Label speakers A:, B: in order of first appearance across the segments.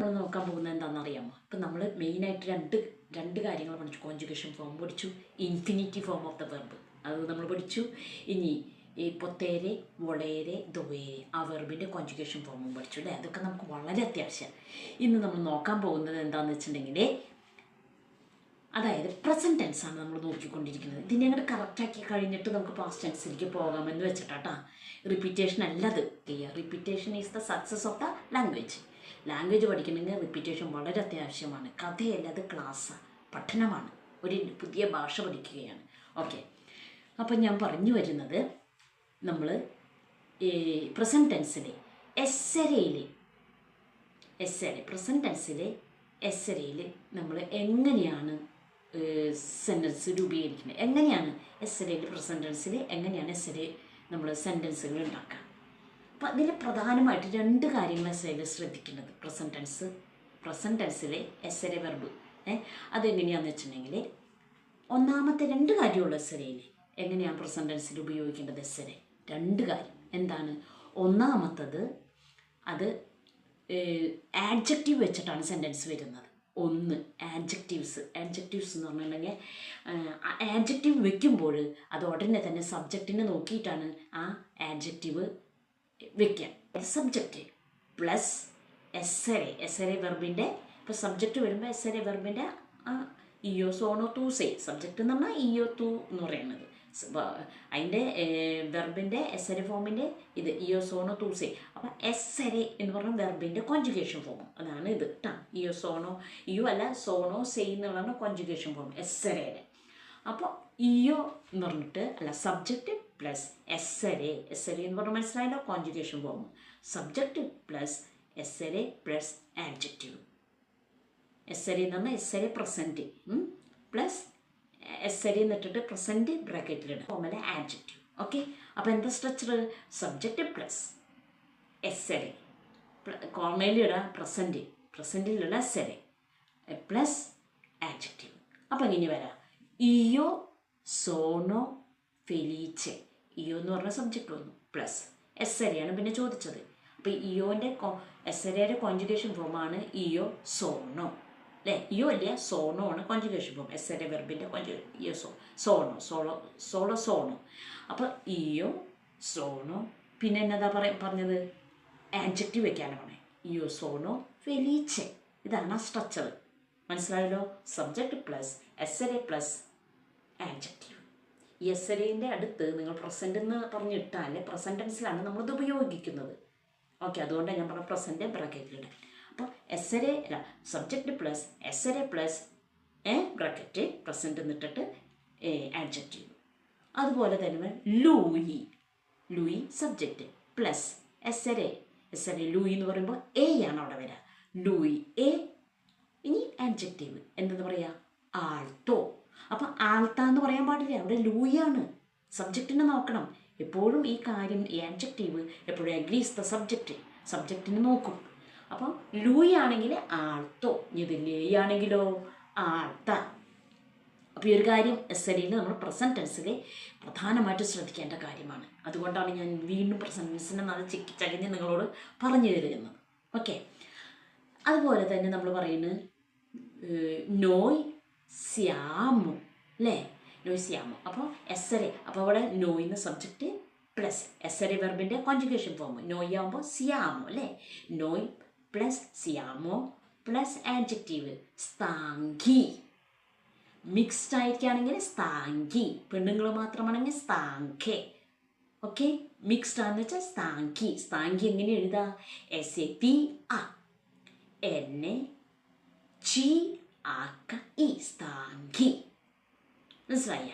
A: നമ്മൾ നോക്കാൻ പോകുന്നത് എന്താണെന്ന് അറിയാമോ? ഇപ്പം നമ്മൾ മെയിനായിട്ട് രണ്ട് കാര്യങ്ങൾ പഠിച്ചു. കോൺജുഗേഷൻ ഫോം പഠിച്ചു, infinity form of the verb അത് നമ്മൾ പഠിച്ചു. ഇനി ഈ പൊത്തേരെ, വൊളേരെ, ദൊവേരെ ആ വെർബിൻ്റെ കോൺജുഗേഷൻ ഫോമും പഠിച്ചു അല്ലേ? അതൊക്കെ നമുക്ക് വളരെ അത്യാവശ്യം. ഇന്ന് നമ്മൾ നോക്കാൻ പോകുന്നത് എന്താണെന്ന് വെച്ചിട്ടുണ്ടെങ്കിൽ, അതായത് പ്രസൻറ്റ് ടെൻസാണ് നമ്മൾ നോക്കിക്കൊണ്ടിരിക്കുന്നത്. ഇതിനെ അങ്ങോട്ട് കറക്റ്റാക്കി കഴിഞ്ഞിട്ട് നമുക്ക് പാസ്റ്റ് ടെൻസിലേക്ക് പോകാമെന്ന് വെച്ചിട്ടാ. റിപ്പീറ്റേഷൻ അല്ലത് ചെയ്യുക. Repetition is the success of the language. Language പഠിക്കണമെങ്കിൽ റിപ്പീറ്റേഷൻ വളരെ അത്യാവശ്യമാണ്. കഥയല്ല, അത് ക്ലാസ്സാണ്, പഠനമാണ്, ഒരു പുതിയ ഭാഷ പഠിക്കുകയാണ്. ഓക്കെ, അപ്പം ഞാൻ പറഞ്ഞു വരുന്നത്, നമ്മൾ ഈ പ്രസൻറ്റ് ടെൻസിലെ പ്രസൻറ്റ് ടെൻസിലെ എസ്സരയിൽ നമ്മൾ എങ്ങനെയാണ് സെൻറ്റൻസ് രൂപീകരിക്കുന്നത്, എങ്ങനെയാണ് എസ്സരയിൽ പ്രസൻറ്റ് ടെൻസിൽ എങ്ങനെയാണ് എസ്സര നമ്മൾ സെൻറ്റൻസുകൾ ഉണ്ടാക്കുക. അപ്പോൾ അതിൽ പ്രധാനമായിട്ട് രണ്ട് കാര്യങ്ങൾ എസ്സരയിൽ ശ്രദ്ധിക്കേണ്ടത്. പ്രസൻറ്റ് ടെൻസിലെ എസ്സര വെർബ് അതെങ്ങനെയാണെന്ന് വെച്ചിട്ടുണ്ടെങ്കിൽ, ഒന്നാമത്തെ രണ്ട് കാര്യമുള്ള എസ്സരയിൽ എങ്ങനെയാണ് പ്രസൻറ്റ് ടെൻസിൽ ഉപയോഗിക്കേണ്ടത് എസ്സര. രണ്ട് കാര്യം എന്താണ്? ഒന്നാമത്തത്, അത് ആഡ്ജക്റ്റീവ് വെച്ചിട്ടാണ് സെൻറ്റൻസ് വരുന്നത്. ഒന്ന് ആഡ്ജക്റ്റീവ്സ് എന്ന് പറഞ്ഞിട്ടുണ്ടെങ്കിൽ, ആഡ്ജക്റ്റീവ് വെക്കുമ്പോൾ അത് ഉടനെ തന്നെ സബ്ജക്റ്റിനെ നോക്കിയിട്ടാണ് ആ ആഡ്ജക്റ്റീവ് വെക്കുക. സബ്ജക്റ്റ് പ്ലസ് എസ്സരെ വെർബിൻ്റെ, ഇപ്പോൾ സബ്ജക്റ്റ് വരുമ്പോൾ എസ്സരെ വെർബിൻ്റെ ഇയോ സോണോ തൂസേ, സബ്ജക്റ്റ് എന്ന് പറഞ്ഞാൽ ഇയോ തൂ എന്ന് പറയുന്നത്. അതിൻ്റെ വെർബിൻ്റെ എസ്സരെ ഫോമിൻ്റെ ഇത് ഇയോ സോണോ തൂസേ. അപ്പം എസ്സരെ എന്ന് പറഞ്ഞ വെർബിൻ്റെ കോൺജുഗേഷൻ ഫോം അതാണ് ഇത് കേട്ടോ. ഇയോ സോണോ, ഇയോ അല്ല സോണോ സേ എന്നുള്ളതാണ് കോൺജുഗേഷൻ ഫോം എസ്സരയുടെ. അപ്പോൾ ഇയോ എന്ന് പറഞ്ഞിട്ട് അല്ല, സബ്ജക്റ്റ് പ്ലസ് എസ്സരെ എന്ന് പറഞ്ഞാൽ മനസ്സിലായല്ലോ, കോൺജുഗേഷൻ ഫോം. സബ്ജക്റ്റ് പ്ലസ് എസ്സരെ പ്ലസ് ആഡ്ജക്റ്റീവ്. എസ്സരെ എന്ന് പറഞ്ഞാൽ എസ്സരെ പ്രസൻറ്റ് പ്ലസ് എസ്സരി എന്നിട്ടിട്ട് പ്രസൻറ്റ് ബ്രാക്കറ്റിലിടുക, ഫോമല ആഡ്ജക്റ്റീവ്. ഓക്കെ, അപ്പോൾ എന്താ സ്ട്രക്ചർ? സബ്ജക്റ്റ് പ്ലസ് എസ്സരി, കോമയിലിടുക പ്രസൻറ്റിലുള്ള എസ്സരി പ്ലസ് ആഡ്ജക്റ്റീവ്. അപ്പോൾ ഇങ്ങനെ വരാം, ഇയോ സോണോ ഫെലീച്ചെ. ഇയോ എന്ന് പറഞ്ഞ സബ്ജക്റ്റ് വന്നു പ്ലസ് എസ്സരിയാണ് പിന്നെ ചോദിച്ചത്. അപ്പോൾ ഇയോൻ്റെ എസ്സരയുടെ കോൺജുഗേഷൻ ഫോമാണ് ഇയോ സോണോ അല്ലേ? ഇയോ അല്ല, സോണോ ആണ് കോൺജുഗേഷൻ ഫോം. എസ്സരെ വെർബിൻ്റെ ഇയോ സോണോ. അപ്പോൾ ഇയോ സോണോ, പിന്നെ എന്നതാ പറഞ്ഞത്? ആഡ്ജക്റ്റീവ് വെക്കാനാണ്. ഇയോ സോണോ ഫെലീച്ചെ. ഇതാണ് ആ സ്ട്രക്ചർ. മനസ്സിലായല്ലോ? സബ്ജക്റ്റ് പ്ലസ് എസ്സരെ പ്ലസ് ആഡ്ജക്റ്റീവ്. ഈ എസ്സരേൻ്റെ അടുത്ത് നിങ്ങൾ പ്രസൻറ്റ് എന്ന് പറഞ്ഞിട്ടാൽ പ്രസൻറ്റ് ടെൻസിലാണ് നമ്മളിത് ഉപയോഗിക്കുന്നത്. ഓക്കെ, അതുകൊണ്ടാണ് ഞാൻ പറഞ്ഞ പ്രസൻറ്റ് ബ്രാക്കറ്റിലിടാൻ. അപ്പോൾ എസ്സരെ അല്ല, സബ്ജക്റ്റ് പ്ലസ് എസ്സരെ പ്ലസ് ബ്രാക്കറ്റ് പ്രസൻറ്റ് എന്നിട്ടിട്ട് ആഡ്ജക്റ്റീവ്. അതുപോലെ തന്നെ ലൂയി സബ്ജക്റ്റ് പ്ലസ് എസ്സരെ ലൂയി എന്ന് പറയുമ്പോൾ എ ആണ് അവിടെ വരിക. Louis A. ഇനി ആഡ്ജക്റ്റീവ് എന്തെന്ന് പറയുക? ആൾട്ടോ. അപ്പം ആൾത്ത എന്ന് പറയാൻ പാടില്ല, അവിടെ ലൂയാണ്. സബ്ജക്റ്റിനെ നോക്കണം എപ്പോഴും. ഈ കാര്യം, ഈ ആഡ്ജക്റ്റീവ് എപ്പോഴും അഗ്രീസ് ദ സബ്ജക്റ്റിനെ നോക്കും. അപ്പം ലൂയി ആണെങ്കിൽ ആൾട്ടോ, ഇത് ലേയി ആണെങ്കിലോ ആൾത്ത. അപ്പോൾ ഈ ഒരു കാര്യം എസ്സരയിൽ നമ്മൾ പ്രസൻറ്റ് ടെൻസിൽ പ്രധാനമായിട്ട് ശ്രദ്ധിക്കേണ്ട കാര്യമാണ്. അതുകൊണ്ടാണ് ഞാൻ വീണ്ടും പ്രസൻറ്റ് ടെൻസിനെ നല്ല ചകിഞ്ഞ് നിങ്ങളോട് പറഞ്ഞു തരുന്നത്. ഓക്കെ, അതുപോലെ തന്നെ നമ്മൾ പറയുന്നത് നോയ് സ്യാമോ അല്ലേ? നോയ് സ്യാമോ. അപ്പോൾ എസ്സരെ, അപ്പോൾ അവിടെ നോയിന്ന് സബ്ജക്റ്റ് പ്ലസ് എസ്സരെ വെർബിൻ്റെ കോൺജുഗേഷൻ ഫോം നോയ് ആകുമ്പോൾ സിയാമോ അല്ലേ? നോയ് പ്ലസ് സിയാമോ പ്ലസ് ആഡ്ജക്റ്റീവ് സ്ഥാങ്കി. മിക്സ്ഡ് ആയിരിക്കുകയാണെങ്കിൽ സ്ഥാങ്കി, പെണ്ണുങ്ങൾ മാത്രമാണെങ്കിൽ സ്ഥാങ്കെ. ഓക്കെ, മിക്സ്ഡ് ആണെന്ന് വെച്ചാൽ സ്ഥാങ്കി എങ്ങനെ എഴുതാ? SAPA NCHI സ്ഥാങ്കി. മനസ്സിലായ?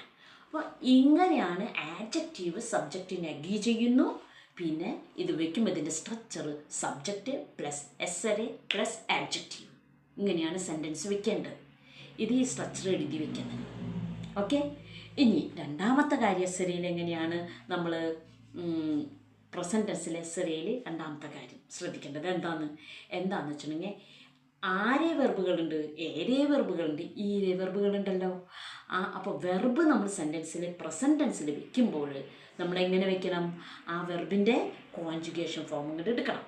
A: അപ്പോൾ ഇങ്ങനെയാണ് ആഡ്ജക്റ്റീവ് സബ്ജക്റ്റിനെ അഗ്രി ചെയ്യുന്നു. പിന്നെ ഇത് വയ്ക്കുമ്പോൾ ഇതിൻ്റെ സ്ട്രക്ചർ സബ്ജക്റ്റ് പ്ലസ് എസ്സരെ പ്ലസ് ആഡ്ജക്റ്റീവ്. ഇങ്ങനെയാണ് സെൻറ്റൻസ് വെക്കേണ്ടത്. ഇത് ഈ സ്ട്രക്ചർ എഴുതി വെക്കുന്നത്. ഓക്കെ, ഇനി രണ്ടാമത്തെ കാര്യം എസ്സരയിൽ എങ്ങനെയാണ് നമ്മൾ പ്രസൻറ്റ് ടെൻസിലെ എസ്സരയിൽ രണ്ടാമത്തെ കാര്യം ശ്രദ്ധിക്കേണ്ടത് എന്താണെന്ന് വെച്ചിട്ടുണ്ടെങ്കിൽ, ആരേ വെർബുകളുണ്ട്, ഏരേ വെർബുകളുണ്ട്, ഈരേ വെർബുകളുണ്ടല്ലോ. അപ്പോൾ വെർബ് നമ്മൾ സെൻറ്റൻസിൽ പ്രസൻറ്റ് ടെൻസിൽ വെക്കുമ്പോൾ നമ്മളെങ്ങനെ വെക്കണം? ആ വെർബിൻ്റെ കോൺജുഗേഷൻ ഫോം ഇങ്ങോട്ട് എടുക്കണം.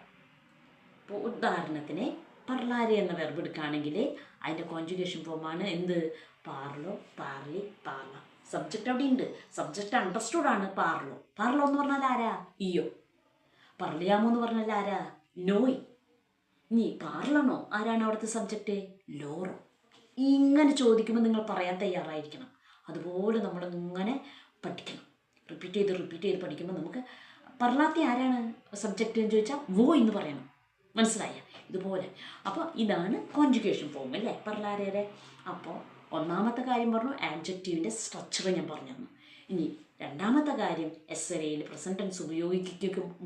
A: ഇപ്പോൾ ഉദാഹരണത്തിന് parlare എന്ന വെർബ് എടുക്കുകയാണെങ്കിൽ അതിൻ്റെ കോൺജുഗേഷൻ ഫോമാണ് എന്ത്? പാർലോ, പാർലി, പാർല. സബ്ജക്റ്റ് അവിടെ ഉണ്ട്. സബ്ജക്റ്റ് അണ്ടർസ്റ്റുഡ് ആണ്. പാർലോ. പാർലോ എന്ന് പറഞ്ഞാൽ ആരാ? ഇയോ. പറലിയാമോ എന്ന് പറഞ്ഞാൽ ആരാ? നോയ്. ഇനി പാർലണോ ആരാണ് അവിടുത്തെ സബ്ജക്റ്റ്? ലോറോ. ഇങ്ങനെ ചോദിക്കുമ്പോൾ നിങ്ങൾ പറയാൻ തയ്യാറായിരിക്കണം. അതുപോലെ നമ്മൾ ഇങ്ങനെ പഠിക്കണം. റിപ്പീറ്റ് ചെയ്ത് പഠിക്കുമ്പോൾ നമുക്ക് പറലാത്തി ആരാണ് സബ്ജക്റ്റ് എന്ന് ചോദിച്ചാൽ വോ എന്ന് പറയണം. മനസ്സിലായ? ഇതുപോലെ. അപ്പോൾ ഇതാണ് കോൺജുഗേഷൻ ഫോം അല്ലേ പറലാരേരെ. അപ്പോൾ ഒന്നാമത്തെ കാര്യം പറഞ്ഞു, ആഡ്ജക്റ്റീവിൻ്റെ സ്ട്രക്ചർ ഞാൻ പറഞ്ഞു തന്നു. ഇനി രണ്ടാമത്തെ കാര്യം, എസ്സെറയിൽ പ്രസൻറ്റ് ടെൻസ്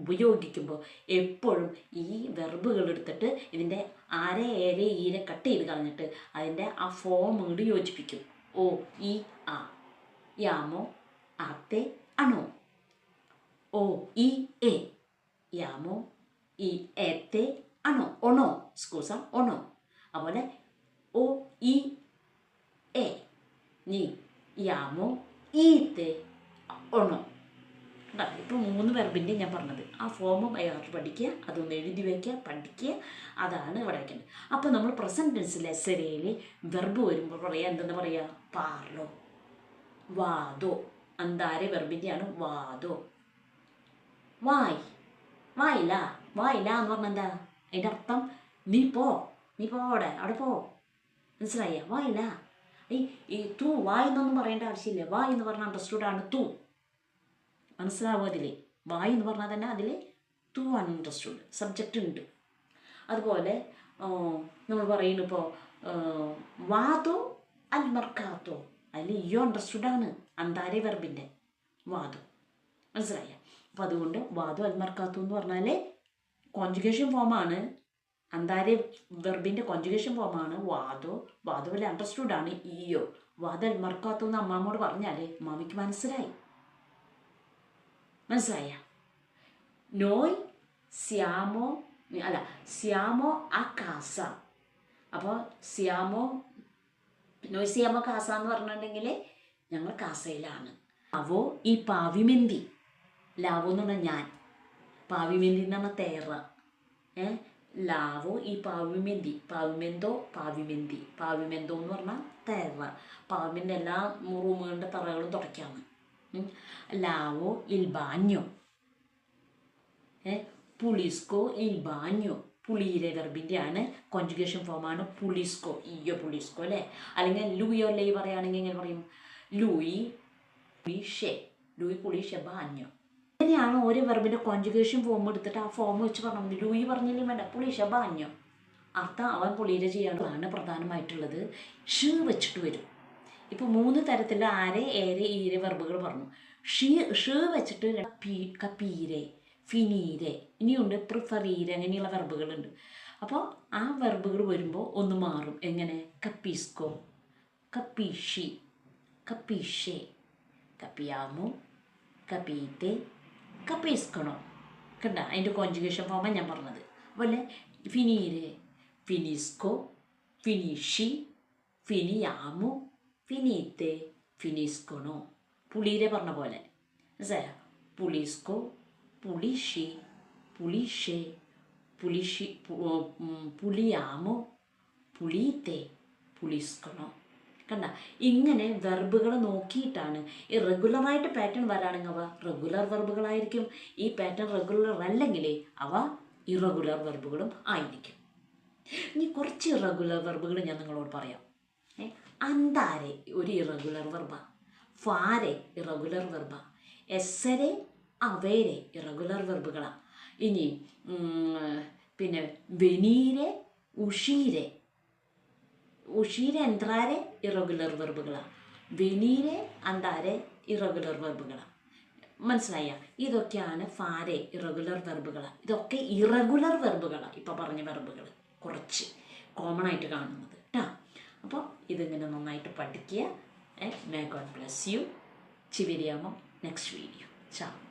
A: ഉപയോഗിക്കുമ്പോൾ എപ്പോഴും ഈ വെർബുകൾ എടുത്തിട്ട് ഇതിൻ്റെ ആരെ ഏരെ ഈരെ കട്ട് ചെയ്ത് കളഞ്ഞിട്ട് അതിൻ്റെ ആ ഫോം ഇങ്ങോട്ട് യോജിപ്പിക്കും. ഓ, ഈ, ആ. യാമോ, ആത്തെ, അണോ. ഓ, ഈ, എ. യാമോ, ഈ, ഏത്തെ, അണോ. ഒണോ, സ്കൂസ, ഒണോ. അതുപോലെ ഓ, ഈ, എ. നീ, യാമോ, ഈത്തെ, ഒണോ. ഇപ്പോൾ 3 വെർബിൻ്റെ ഞാൻ പറഞ്ഞത്. ആ ഫോം ബൈഹാർട്ട് പഠിക്കുക, അതൊന്ന് എഴുതി വയ്ക്കുക, പഠിക്കുക. അതാണ് ഇവിടെ വയ്ക്കേണ്ടത്. അപ്പോൾ നമ്മൾ പ്രസൻറ്റ് ടെൻസിൽ എസ്സെറയിൽ വെർബ് വരുമ്പോൾ പറയുക എന്തെന്ന് പറയുക? പാർലോ, വാദോ. അന്താരെ വെർബിൻ്റെയാണ് വാദോ. വായ്, വായില്ല. വായില്ല എന്ന് പറഞ്ഞാൽ എന്താ? അതിൻ്റെ അർത്ഥം നീ പോ അവിടെ പോ. മനസ്സിലായ? വായില്ല. ഈ തൂ വായ് എന്നൊന്നും പറയേണ്ട ആവശ്യമില്ല. വായ് എന്ന് പറഞ്ഞാൽ അണ്ടർസ്റ്റുഡാണ് തൂ. മനസ്സിലാവും അതിൽ. വായ് എന്ന് പറഞ്ഞാൽ തന്നെ അതിൽ തൂ അണ്ടർസ്റ്റുഡ് സബ്ജക്റ്റ് ഉണ്ട്. അതുപോലെ നമ്മൾ പറയുന്നിപ്പോൾ വാദോ അൽമർക്കാത്തോ, അതിൽ ഇയോ അണ്ടർസ്റ്റുഡാണ് അന്താരെ വെർബിൻ്റെ വാദോ. മനസ്സിലായ? അപ്പോൾ അതുകൊണ്ട് വാദോ അൽമർക്കാത്തോ എന്ന് പറഞ്ഞാൽ കോൺജുഗേഷൻ ഫോമാണ്. അന്താരെ വെർബിൻ്റെ കോൺജുഗേഷൻ ഫോമാണ് വാദോ. വാദോയിൽ അണ്ടർസ്റ്റുഡാണ് ഇയോ. വാദോ അൽമർക്കാത്തോ എന്ന് അമ്മാമ്മോട് പറഞ്ഞാൽ അമ്മാമ്മയ്ക്ക് മനസ്സിലായി. മനസ്സിലായ? നോയ് സിയാമോ സിയാമോ ആ കാസ. അപ്പോൾ നോയ് സിയാമോ കാസ എന്ന് പറഞ്ഞിട്ടുണ്ടെങ്കിൽ ഞങ്ങൾ കാസയിലാണ്. ലാവോ ഈ പാവിമെന്തി. ലാവോ എന്ന് പറഞ്ഞാൽ ഞാൻ. പാവിമെന്തി എന്ന് പറഞ്ഞാൽ തേറ. ലാവോ ഈ പാവിമെന്തി. പാവിമെന്തോ എന്ന് പറഞ്ഞാൽ തേറ. പാവിമെൻ്റെ എല്ലാ റൂമുകളുടെ തറകളും തുടയ്ക്കാണ്. ലാവോ ഇൽ ബാഞ്ഞോ. പുളിസ്കോ ഇൽ ബാഞ്ഞോ. പുളിയിലെ വെർബിൻ്റെ ആണ്. കോൺജുഗേഷൻ ഫോമാണ് പുളിസ്കോ. ഇയോ പുളിസ്കോ അല്ലേ. അല്ലെങ്കിൽ ലൂയോ ലേ പറയുകയാണെങ്കിൽ എങ്ങനെ പറയും? ലൂയി പുളിഷെ ബാഞ്ഞോ. അങ്ങനെയാണ് ഓരോ വെർബിൻ്റെ കോൺജുഗേഷൻ ഫോം എടുത്തിട്ട് ആ ഫോം വെച്ച് പറഞ്ഞാൽ മതി. ലൂയി പറഞ്ഞില്ലേ വേണ്ട, പുളിഷെ ബാഞ്ഞോ. അർത്ഥം അവൻ പുളിയിലെ ചെയ്യാനാണ് പ്രധാനമായിട്ടുള്ളത്. ഷ് വെച്ചിട്ട് വരും. ഇപ്പോൾ 3 തരത്തിലുള്ള ആരെ ഏരെ ഈരെ വെർബുകൾ പറഞ്ഞു. ഷ് വെച്ചിട്ട് കപ്പീരെ, ഫിനീരെ, ഇനിയുണ്ട് പ്രിഫറീരെ, അങ്ങനെയുള്ള വെർബുകളുണ്ട്. അപ്പോൾ ആ വെർബുകൾ വരുമ്പോൾ ഒന്ന് മാറും. എങ്ങനെ? കപ്പീസ്കോ, കപ്പീഷി, കപ്പീഷെ, കപ്പിയാമോ, കപ്പീത്തെ, കപ്പീസ്കണോ. കണ്ട? അതിൻ്റെ കോൺജുഗേഷൻ ഫോമാണ് ഞാൻ പറഞ്ഞത്. അതുപോലെ ഫിനീരെ, ഫിനിസ്കോ, ഫിനിഷി, ഫിനിയാമോ, ഫിനീത്തെ, ഫിനിസ്കണോ. പുളിയിലെ പറഞ്ഞ പോലെ. മനസ്സിലായോ? പുളിസ്കോ, പുളിഷി, പുളിഷെ, പുളിയാമോ, പുളീത്തെ, പുളിസ്കണോ. കണ്ട? ഇങ്ങനെ വെർബുകൾ നോക്കിയിട്ടാണ്. ഈ റെഗുലറായിട്ട് പാറ്റേൺ വരാണെങ്കിൽ അവ റെഗുലർ വെർബുകളായിരിക്കും. ഈ പാറ്റേൺ റെഗുലർ അല്ലെങ്കിൽ അവ ഇറഗുലർ വെർബുകളും ആയിരിക്കും. ഇനി കുറച്ച് ഇറഗുലർ വെർബുകൾ ഞാൻ നിങ്ങളോട് പറയാം. അന്താരെ ഒരു ഇറഗുലർ വെർബാണ്. ഫാരെ ഇറഗുലർ വെർബാണ്. എസ്സരെ അവേരെ ഇറഗുലർ വെർബുകളാണ്. ഇനി പിന്നെ വെനീരെ, ഉഷീരെ എന്ത്രാരെ ഇറഗുലർ വെർബുകളാണ്. വെനീരെ അന്താരെ ഇറഗുലർ വെർബുകളാണ്. മനസ്സിലായ? ഇതൊക്കെയാണ് ഫാരെ ഇറഗുലർ വെർബുകളാണ്. ഇതൊക്കെ ഇറഗുലർ വെർബുകളാണ്. ഇപ്പോൾ പറഞ്ഞ വെർബുകൾ കുറച്ച് കോമൺ ആയിട്ട് കാണുന്നത് കേട്ടോ. അപ്പോൾ ഇതിങ്ങനെ നന്നായിട്ട് പഠിക്കുക. May God bless you. Ci vediamo next video. Ciao.